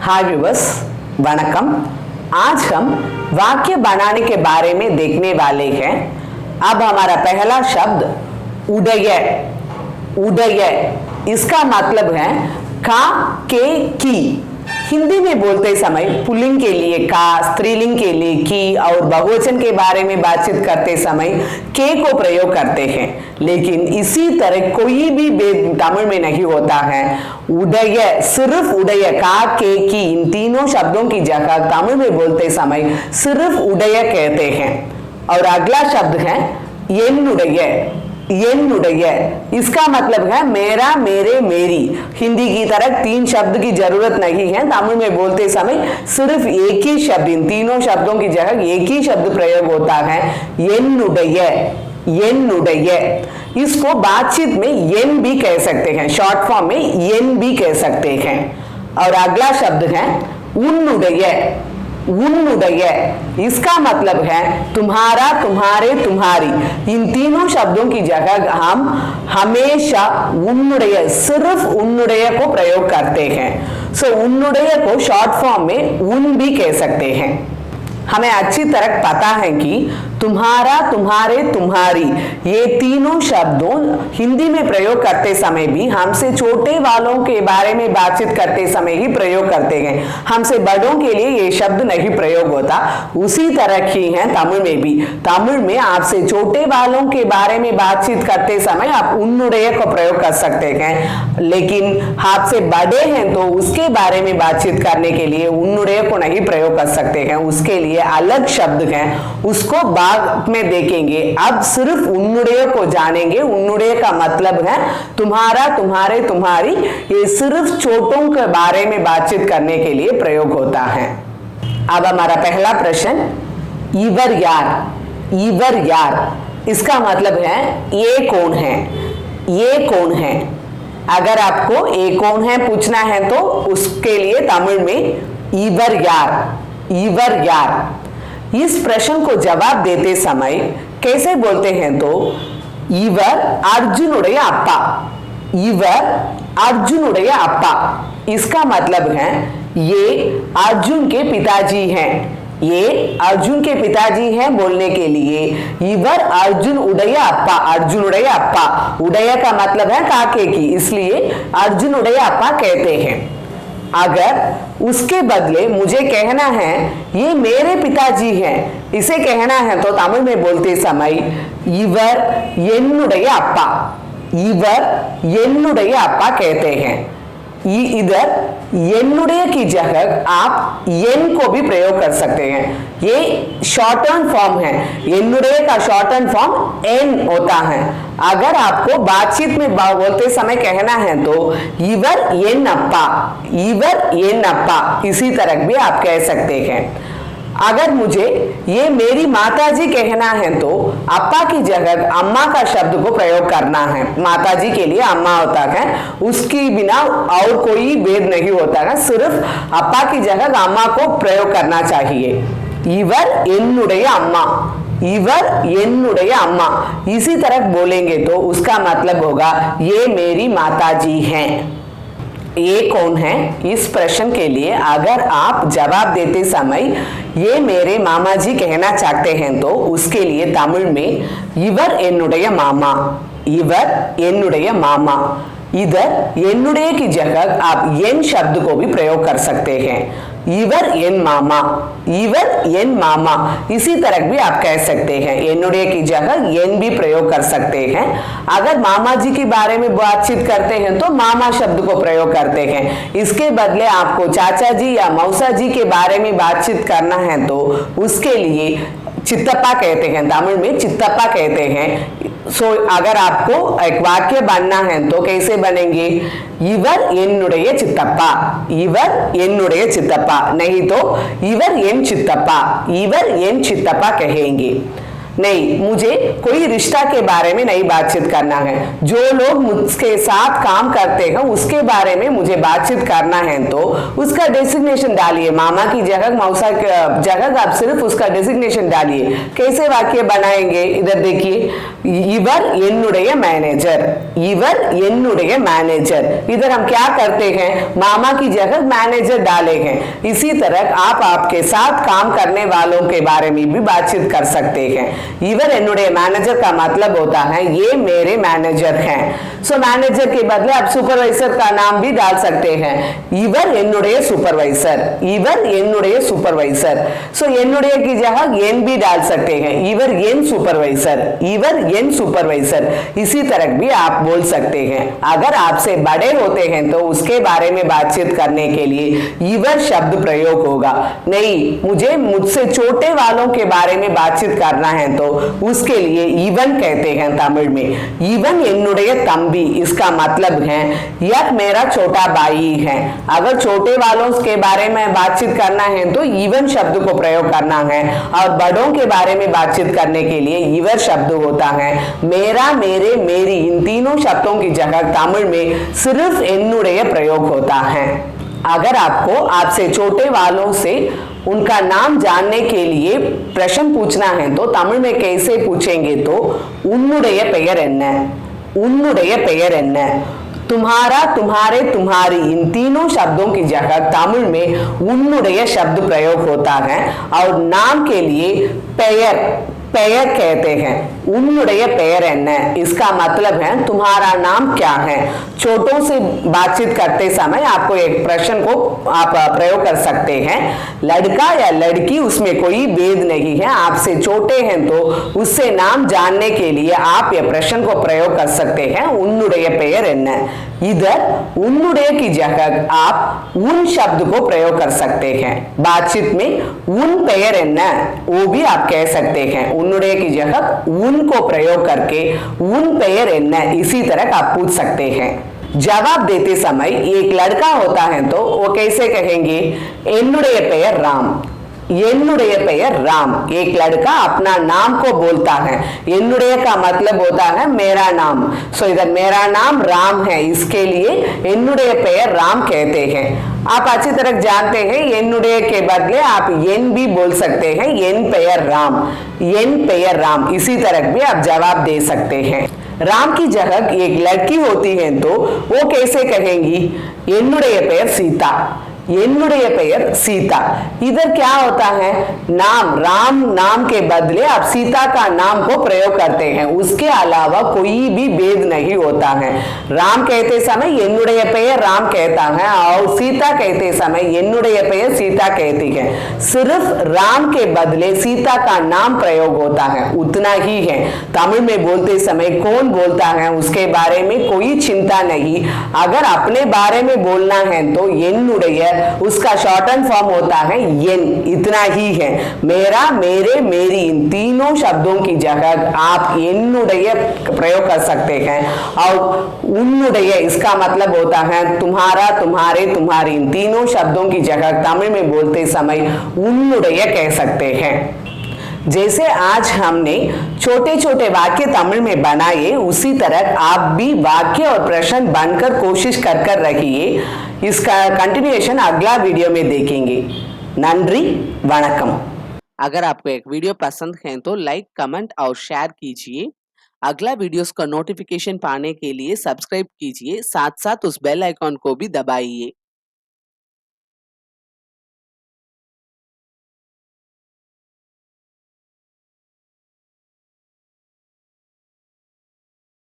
हाय viewers, वणकम। आज हम वाक्य बनाने के बारे में देखने वाले हैं। अब हमारा पहला शब्द उदय। उदय इसका मतलब है का, के, की। हिंदी में बोलते समय पुल्लिंग के लिए का, स्त्रीलिंग के लिए की और बहुवचन के बारे में बातचीत करते समय के को प्रयोग करते हैं। लेकिन इसी तरह कोई भी भेद तमिल में नहीं होता है। उदय, सिर्फ उदय, का, के, की, इन तीनों शब्दों की जगह तमिल में बोलते समय सिर्फ उदय कहते हैं। और अगला शब्द है एन्नुடைய। एन्नुடைய इसका मतलब है मेरा, मेरे, मेरी। हिंदी की तरह तीन शब्द की जरूरत नहीं है। तमिल में बोलते समय सिर्फ एक ही शब्द, इन तीनों शब्दों की जगह एक ही शब्द प्रयोग होता है, एन्नुடைய। एन्नुடைய इसको बातचीत में एन भी कह सकते हैं, शॉर्ट फॉर्म में एन भी कह सकते हैं। और अगला शब्द है उन्नुடைய। उन्नुடைய इसका मतलब है तुम्हारा, तुम्हारे, तुम्हारी। इन तीनों शब्दों की जगह हम हमेशा उन्नुடைய, सिर्फ उन्नुடைய को प्रयोग करते हैं। सो उन्नुடைய को शॉर्ट फॉर्म में उन भी कह सकते हैं। हमें अच्छी तरह पता है कि तुम्हारा, तुम्हारे, तुम्हारी ये तीनों शब्दों हिंदी में प्रयोग करते समय भी हमसे छोटे वालों के बारे में बातचीत करते समय ही प्रयोग करते हैं। हमसे बड़ों के लिए ये शब्द नहीं प्रयोग होता। उसी तरह ही है तमिल में भी। तमिल में आपसे छोटे वालों के बारे में बातचीत करते समय आप उन्नुடைய को प्रयोग कर सकते हैं। लेकिन आपसे बड़े हैं तो उसके बारे में बातचीत करने के लिए उन्नुடைய को नहीं प्रयोग कर सकते हैं। उसके लिए अलग शब्द हैं, उसको बाद में देखेंगे। अब सिर्फ उन्नुடைய को जानेंगे। उन्नुடைய का मतलब है तुम्हारा, तुम्हारे, तुम्हारी। ये सिर्फ छोटों के बारे में बातचीत करने के लिए प्रयोग होता है। अब हमारा पहला प्रश्न, इवर यार। इवर यार इसका मतलब है ये कौन है, ये कौन है। अगर आपको ये कौन है पूछना है तो उसके लिए तमिल में इवर यार। इवर यार इस प्रश्न को जवाब देते समय कैसे बोलते हैं तो इवर अर्जुनुடைய அப்பா। इवर अर्जुनुடைய அப்பா इसका मतलब है ये अर्जुन के पिताजी हैं। ये अर्जुन के पिताजी हैं बोलने के लिए इवर अर्जुन उदय अप्पा। अर्जुन उदय अप्पा, उदय का मतलब है काके की, इसलिए अर्जुन उदय अप्पा कहते हैं। अगर उसके बदले मुझे कहना है ये मेरे पिताजी हैं, इसे कहना है तो तमिल में बोलते समय इवर एन्नुடைய அப்பா। इवर एन्नुடைய அப்பா कहते हैं। इधर एन्नुடைய की जगह आप एन को भी प्रयोग कर सकते हैं। ये शॉर्टन फॉर्म है। एन्नुடைய का शॉर्टन फॉर्म एन होता है। अगर आपको बातचीत में बोलते समय कहना है तो इवर एन अप्पा, इवर एन अप्पा इसी तरह भी आप कह सकते हैं। अगर मुझे ये मेरी माताजी कहना है तो अप्पा की जगह अम्मा का शब्द को प्रयोग करना है। माताजी के लिए अम्मा होता है, उसकी बिना और कोई भेद नहीं होता है। सिर्फ अप्पा की जगह अम्मा को प्रयोग करना चाहिए। इवर एन्नुடைய अम्मा, इवर एन्नुடைய अम्मा इसी तरह बोलेंगे तो उसका मतलब होगा ये मेरी माताजी हैं। ये कौन है इस प्रश्न के लिए अगर आप जवाब देते समय ये मेरे मामा जी कहना चाहते हैं तो उसके लिए तमिल में इवर एन्नुடைய मामा। इवर एन्नुடைய मामा। इधर एन्नुடைய की जगह आप एन शब्द को भी प्रयोग कर सकते हैं। इवर एन मामा, इवर एन मामा इसी तरह भी आप कह सकते हैं। एन्नुடைய की जगह एन भी प्रयोग कर सकते हैं। अगर मामा जी के बारे में बातचीत करते हैं तो मामा शब्द को प्रयोग करते हैं। इसके बदले आपको चाचा जी या मौसा जी के बारे में बातचीत करना है तो उसके लिए चित्तप्पा कहते हैं। तमिल में चित्तप्पा कहते हैं। सो अगर आपको एक वाक्य बनना है तो कैसे बनेंगे, इवर एन्नुடைய चित्तप्पा, इवर एन्नुடைய चित्तप्पा, नहीं तो इवर एन चित्तप्पा, इवर एन चित्तप्पा कहेंगे। नहीं, मुझे कोई रिश्ता के बारे में नहीं बातचीत करना है। जो लोग मुझके साथ काम करते हैं उसके बारे में मुझे बातचीत करना है तो उसका डेजिग्नेशन डालिए। मामा की जगह, मौसा की जगह आप सिर्फ उसका डेजिग्नेशन डालिए। कैसे वाक्य बनाएंगे इधर देखिए, इवर एन्नुடைய मैनेजर, इवर என்னுடைய मैनेजर। इधर हम क्या करते हैं, मामा की जगह मैनेजर डाले हैं। इसी तरह आप आपके साथ काम करने वालों के बारे में भी बातचीत कर सकते हैं। इवर என்னுடைய मैनेजर का मतलब होता है ये मेरे मैनेजर हैं। सो मैनेजर के बदले आप सुपरवाइजर का नाम भी डाल सकते हैं। इवर என்னுடைய सुपरवाइजर, इवर என்னுடைய सुपरवाइजर। सो என்னுடைய की जगह एन भी डाल सकते हैं, इवर एन सुपरवाइजर, इवर एन सुपरवाइजर। इसी तरह भी आप बोल सकते हैं। अगर आपसे बड़े होते हैं तो उसके बारे में बातचीत करने के लिए इवर शब्द प्रयोग होगा। नहीं, मुझे मुझसे छोटे वालों के बारे में बातचीत करना है तो उसके लिए इवन कहते हैं तमिल में। इवन என்னுடைய तंबी, इसका मतलब है यह मेरा छोटा भाई है। अगर छोटे वालों के बारे में बातचीत करना है तो इवन शब्द को प्रयोग करना है और बड़ों के बारे में बातचीत करने के लिए इवर शब्द होता है। मेरा, मेरे, मेरी, इन तीनों शब्दों की जगह तमिल में सिर्फ என்னுடைய प्रयोग होता है। अगर आपको आपसे छोटे वालों से उनका नाम जानने के लिए प्रश्न पूछना है तो तमिल में कैसे पूछेंगे तो உன்னுடைய பெயர் என்ன, உன்னுடைய பெயர் என்ன। तुम्हारा, तुम्हारे, तुम्हारी, इन तीनों शब्दों की जगह तमिल में उन्नुடைய शब्द प्रयोग होता है और नाम के लिए பெயர், பெயர் कहते हैं। उन्नुடைய பெயர் என்ன, इसका मतलब है तुम्हारा नाम क्या है। छोटों से बातचीत करते समय आपको एक प्रश्न को आप प्रयोग कर सकते हैं। लड़का या लड़की, उसमें कोई भेद नहीं है। आपसे छोटे हैं तो उससे नाम जानने के लिए आप यह प्रश्न को प्रयोग कर सकते हैं, उन्नुடைய பெயர் என்ன। इधर उन्नुடைய की जगह आप उन शब्द को प्रयोग कर सकते हैं। बातचीत में उन பெயர் என்ன वो भी आप कह सकते हैं। उन्नुடைய की जगह उन को प्रयोग करके उन பெயர் என்ன इसी तरह आप पूछ सकते हैं। जवाब देते समय एक लड़का होता है तो वो कैसे कहेंगे, என்னுடைய பெயர் राम, என்னுடைய பெயர் राम। एक लड़का अपना नाम को बोलता है। என்னுடைய का मतलब होता है मेरा नाम। सो इधर मेरा नाम राम है, इसके लिए என்னுடைய பெயர் राम कहते हैं। आप अच्छी तरह जानते हैं என்னுடைய के बदले आप एन भी बोल सकते हैं, एन பெயர் राम, एन பெயர் राम। इसी तरह भी आप जवाब दे सकते हैं। राम की जगह एक लड़की होती है तो वो कैसे कहेंगी, என்னுடைய பெயர் सीता, என்னுடைய பெயர் सीता। इधर क्या होता है, नाम, राम नाम के बदले आप सीता का नाम को प्रयोग करते हैं। उसके अलावा कोई भी भेद नहीं होता है। राम कहते समय என்னுடைய பெயர் राम कहता है और सीता कहते समय என்னுடைய பெயர் सीता कहती है। सिर्फ राम के बदले सीता का नाम प्रयोग होता है, उतना ही है। तमिल में बोलते समय कौन बोलता है उसके बारे में कोई चिंता नहीं। अगर अपने बारे में बोलना है तो என்னுடைய, उसका शॉर्टन फॉर्म होता है एन, इतना ही है। मेरा, मेरे, मेरी, इन तीनों शब्दों की जगह आप என்னுடைய प्रयोग कर सकते हैं और உன்னுடைய इसका मतलब होता है तुम्हारा, तुम्हारे, तुम्हारी, इन तीनों शब्दों की जगह तमिल में बोलते समय உன்னுடைய कह सकते हैं। जैसे आज हमने छोटे छोटे वाक्य तमिल में बनाए, उसी तरह आप भी वाक्य और प्रश्न बनकर कोशिश कर रखिए। इसका कंटिन्यूएशन अगला वीडियो में देखेंगे। नंरी, वणकम। अगर आपको एक वीडियो पसंद है तो लाइक, कमेंट और शेयर कीजिए। अगला वीडियोस का नोटिफिकेशन पाने के लिए सब्सक्राइब कीजिए, साथ साथ उस बेल आइकॉन को भी दबाइए।